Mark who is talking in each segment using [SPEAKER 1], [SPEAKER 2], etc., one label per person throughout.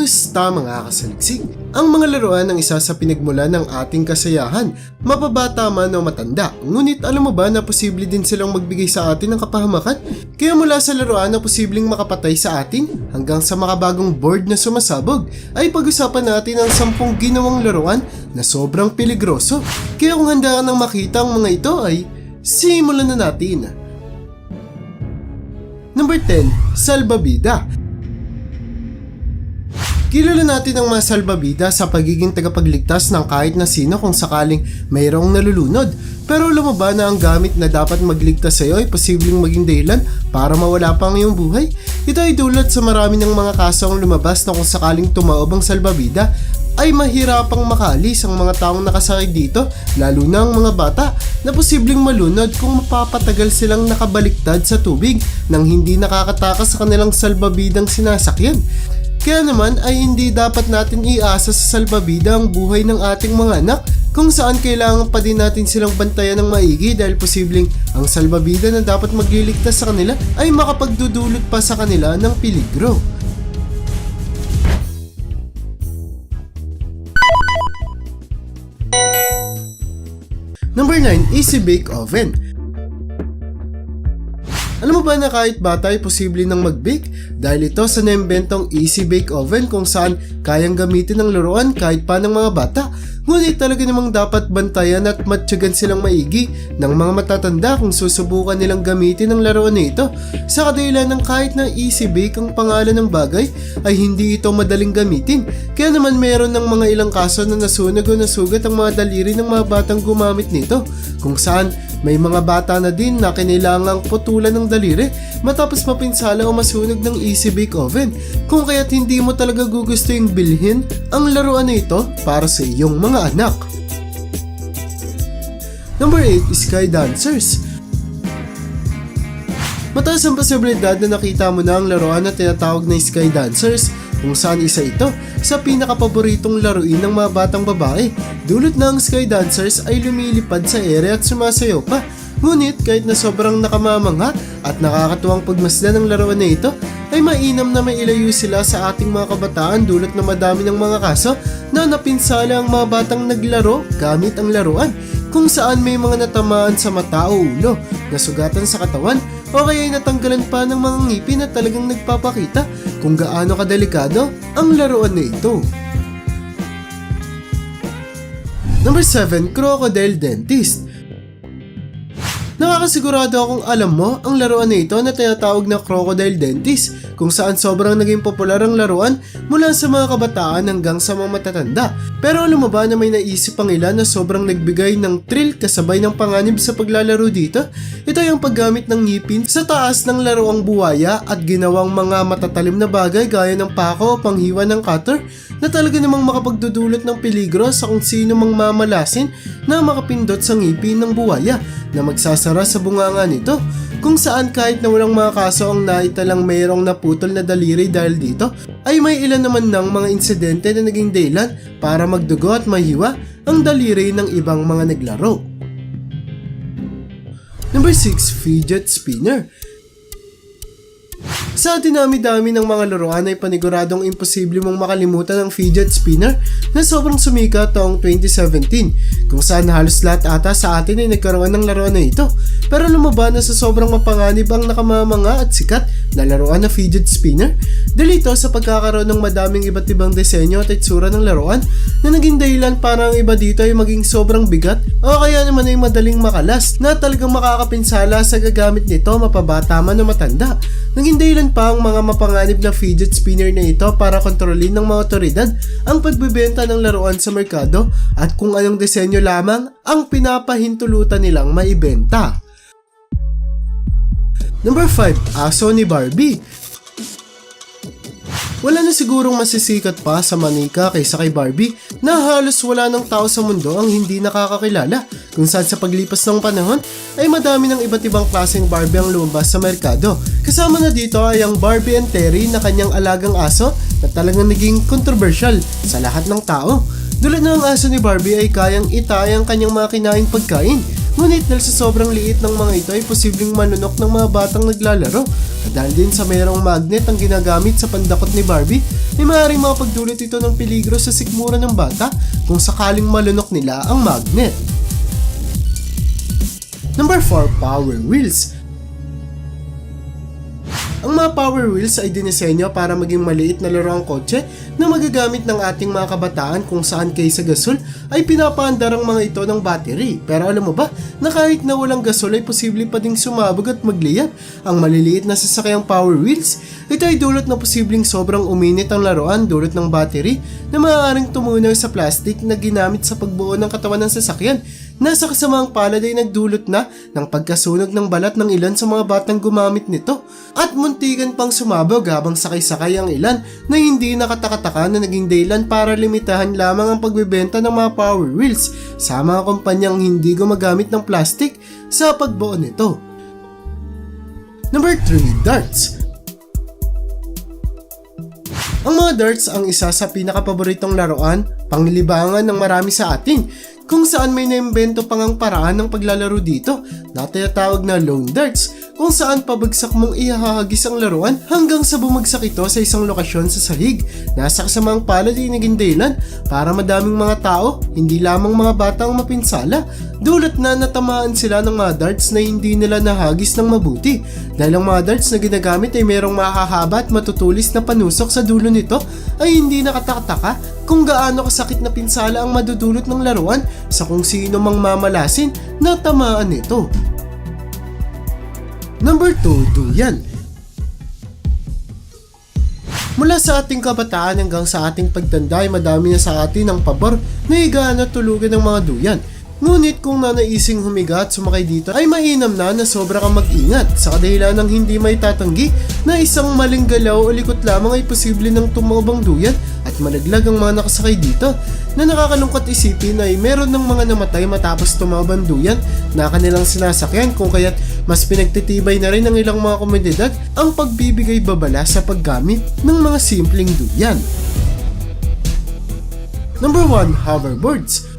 [SPEAKER 1] Kamusta mga kasaliksik? Ang mga laruan ang isa sa pinagmula ng ating kasayahan, mapabata man o matanda. Ngunit alam mo ba na posible din silang magbigay sa atin ng kapahamakan? Kaya mula sa laruan na posibleng makapatay sa atin hanggang sa makabagong board na sumasabog, ay pag-usapan natin ang 10 ginawang laruan na sobrang peligroso. Kaya kung handa ka nang makita ang mga ito ay simulan na natin. Number 10, Salbabida. Kilala natin ang mga salbabida sa pagiging tagapagligtas ng kahit na sino kung sakaling mayroong nalulunod. Pero alam mo ba na ang gamit na dapat magligtas sa iyo ay posibleng maging dahilan para mawala pa ang iyong buhay? Ito ay dulot sa marami ng mga kaso ang lumabas na kung sakaling tumaob ang salbabida ay mahirapang makalis ang mga taong nakasakay dito, lalo na ang mga bata na posibleng malunod kung mapapatagal silang nakabaliktad sa tubig nang hindi nakakatakas sa kanilang salbabidang sinasakyan. Kaya naman ay hindi dapat natin iasa sa salbabida ang buhay ng ating mga anak kung saan kailangan pa din natin silang bantayan ng maigi dahil posibleng ang salbabida na dapat magliligtas sa kanila ay makapagdudulot pa sa kanila ng peligro. Number 9, Easy Bake Oven. Alam mo ba na kahit bata ay posible nang mag-bake dahil ito sa naimbentong Easy Bake Oven kung saan kayang gamitin ng laruan kahit pa ng mga bata. Ngunit talaga namang dapat bantayan at matyagan silang maigi ng mga matatanda kung susubukan nilang gamitin ang laruan na ito. Sa kadahilan ng kahit na Easy Bake ang pangalan ng bagay ay hindi ito madaling gamitin. Kaya naman meron ng mga ilang kaso na nasunog o nasugat ang mga daliri ng mga batang gumamit nito kung saan may mga bata na din na kinailangang putulan ng daliri matapos mapinsala o masunog ng Easy Bake Oven. Kung kaya't hindi mo talaga gugustuhin bilhin ang laruan na ito para sa iyong mga anak. Number 8, Sky Dancers. Mataas ang posibilidad na nakita mo na ang laruan na tinatawag na Sky Dancers kung saan isa ito sa pinakapaboritong laruin ng mga batang babae. Dulot na ang Sky Dancers ay lumilipad sa ere at sumasayaw pa. Ngunit kahit na sobrang nakamamangha at nakakatuwang pagmasdan ng laruan na ito, ay mainam na mailayo sila sa ating mga kabataan dulot na madami ng mga kaso na napinsala ang mga batang naglaro gamit ang laruan kung saan may mga natamaan sa mata o ulo, nasugatan sa katawan o kaya ay natanggalan pa ng mga ngipin na talagang nagpapakita kung gaano kadelikado ang laruan na ito. Number 7, Crocodile Dentist. Nakakasigurado akong alam mo ang laruan na ito na tinatawag na Crocodile Dentist kung saan sobrang naging popular ang laruan mula sa mga kabataan hanggang sa mga matatanda. Pero alam mo ba na may naisip ang ilan na sobrang nagbigay ng thrill kasabay ng panganib sa paglalaro dito? Ito ay ang paggamit ng ngipin sa taas ng laruang buwaya at ginawang mga matatalim na bagay gaya ng pako o panghiwa ng cutter na talaga namang makapagdudulot ng peligro sa kung sino mang mamalasin na makapindot sa ngipin ng buwaya na magsasara sa bunganga nito, kung saan kahit na walang mga kaso ang naitalang mayroong naputol na daliri dahil dito, ay may ilan naman ng mga insidente na naging dahilan para magdugo at mahiwa ang daliri ng ibang mga naglaro. Number 6, Fidget Spinner. Sa dinami-dami ng mga laruan ay paniguradong imposible mong makalimutan ang fidget spinner na sobrang sumikat taong 2017 kung saan halos lahat ata sa atin ay nagkaroon ng laruan na ito. Pero lumaba na sa sobrang mapanganib ang nakamamanga at sikat na laruan na fidget spinner dahil ito sa pagkakaroon ng madaming iba't ibang disenyo at itsura ng laruan na naging dahilan para ang iba dito ay maging sobrang bigat o kaya naman ay madaling makalas na talagang makakapinsala sa gagamit nito mapabata man o matanda. Naging dahilan pa ang mga mapanganib na fidget spinner na ito para kontrolin ng mga otoridad ang pagbebenta ng laruan sa merkado at kung anong disenyo lamang ang pinapahintulutan nilang maibenta. Number 5, Aso ni Barbie. Wala na sigurong masisikat pa sa manika kaysa kay Barbie na halos wala ng tao sa mundo ang hindi nakakakilala kung saan sa paglipas ng panahon ay madami ng iba't ibang klaseng Barbie ang lumabas sa merkado. Kasama na dito ay ang Barbie and Terry na kanyang alagang aso na talagang naging controversial sa lahat ng tao. Dulot na ang aso ni Barbie ay kayang itay ang kanyang mga kinaing pagkain Ngunit dahil sa sobrang liit ng mga ito ay posibleng manunok ng mga batang naglalaro. At dahil din sa mayroong magnet ang ginagamit sa pandakot ni Barbie, ay maaaring makapagdulot ito ng peligro sa sikmura ng bata kung sakaling malunok nila ang magnet. Number 4. Power Wheels. Ang mga Power Wheels ay dinisenyo para maging maliit na laruang kotse na magagamit ng ating mga kabataan kung saan kaysa gasol ay pinapaandar ang mga ito ng battery. Pero alam mo ba na kahit na walang gasol ay posible pa ding sumabog at magliyab ang maliliit na sasakyang Power Wheels? Ito ay dulot na posibleng sobrang uminit ang laruan dulot ng battery na maaaring tumunaw sa plastic na ginamit sa pagbuo ng katawan ng sasakyan. Nasa kasamaang palad ay nagdulot na ng pagkasunog ng balat ng ilan sa mga batang gumamit nito at muntikan pang sumabog habang sakay-sakay ang ilan na hindi nakatakataka na naging dahilan para limitahan lamang ang pagbebenta ng mga Power Wheels sa mga kumpanyang hindi gumagamit ng plastic sa pagbuo nito. Number 3. Darts. Ang mga darts ang isa sa pinakapaboritong laruan, panglilibangan ng marami sa atin, kung saan may naimbento pang ang paraan ng paglalaro dito na tinatawag na lone darts, kung saan pabagsak mong ihahagis ang laruan hanggang sa bumagsak ito sa isang lokasyon sa sahig. Nasa kasamaang palad ay naging dahilan para madaming mga tao, hindi lamang mga bata ang mapinsala, dulot na natamaan sila ng mga darts na hindi nila nahagis ng mabuti. Dahil ang mga darts na ginagamit ay merong mahahaba at matutulis na panusok sa dulo nito, ay hindi nakatakataka kung gaano kasakit na pinsala ang madudulot ng laruan sa kung sino mang mamalasin na tamaan nito. Number 2. Duyan. Mula sa ating kabataan hanggang sa ating pagtanda ay madami na sa atin ang pabor na higaan at tulugan ng mga duyan. Ngunit kung nanaising humiga at sumakay dito ay mainam na sobra kang mag-ingat sa kadahilan ng hindi may tatanggi na isang maling galaw o likot lamang ay posible ng tumawabang duyan at malaglag ang mga nakasakay dito. Na nakakalungkot isipin ay meron ng mga namatay matapos tumawabang duyan na kanilang sinasakyan, kung kaya't mas pinagtitibay na rin ng ilang mga komunidad ang pagbibigay babala sa paggamit ng mga simpleng duyan. Number 1. Hoverboards.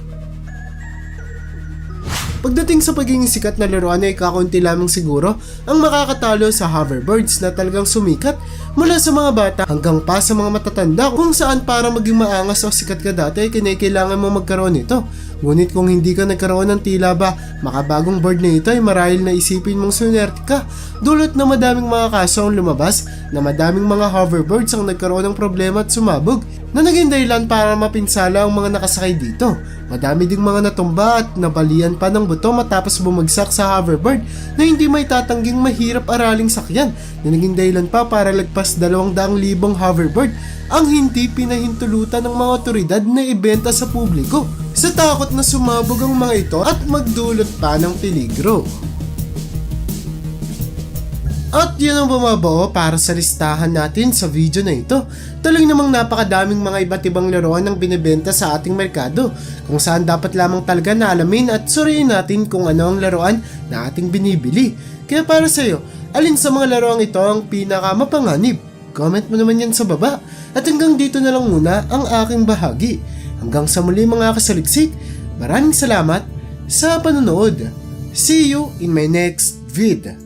[SPEAKER 1] Pagdating sa pagiging sikat na laruan ay kakaunti lamang siguro ang makakatalo sa hoverboards na talagang sumikat mula sa mga bata hanggang pa sa mga matatanda, kung saan para maging maangas o sikat ka dati ay kinakailangan mo magkaroon nito. Ngunit kung hindi ka nagkaroon ng tila ba makabagong board na ito ay marahil na isipin mong sunerte ka, dulot na madaming mga kaso ang lumabas na madaming mga hoverboards ang nagkaroon ng problema at sumabog na naging dahilan para mapinsala ang mga nakasakay dito. Madami ding mga natumba at nabalian pa ng buto matapos bumagsak sa hoverboard na hindi may tatangging mahirap araling sakyan na naging dahilan pa para lagpas 200,000 hoverboard ang hindi pinahintulutan ng mga otoridad na ibenta sa publiko sa takot na sumabog ang mga ito at magdulot pa ng peligro. At yun ang bumabao para sa listahan natin sa video na ito. Tuloy namang napakadaming mga iba't ibang laruan ang binibenta sa ating merkado, kung saan dapat lamang talaga na alamin at suriin natin kung ano ang laruan na ating binibili. Kaya para sa iyo, alin sa mga laruan ito ang pinaka mapanganib? Comment mo naman yan sa baba. At hanggang dito na lang muna ang aking bahagi. Hanggang sa muli mga kasaliksik, maraming salamat sa panonood. See you in my next vid.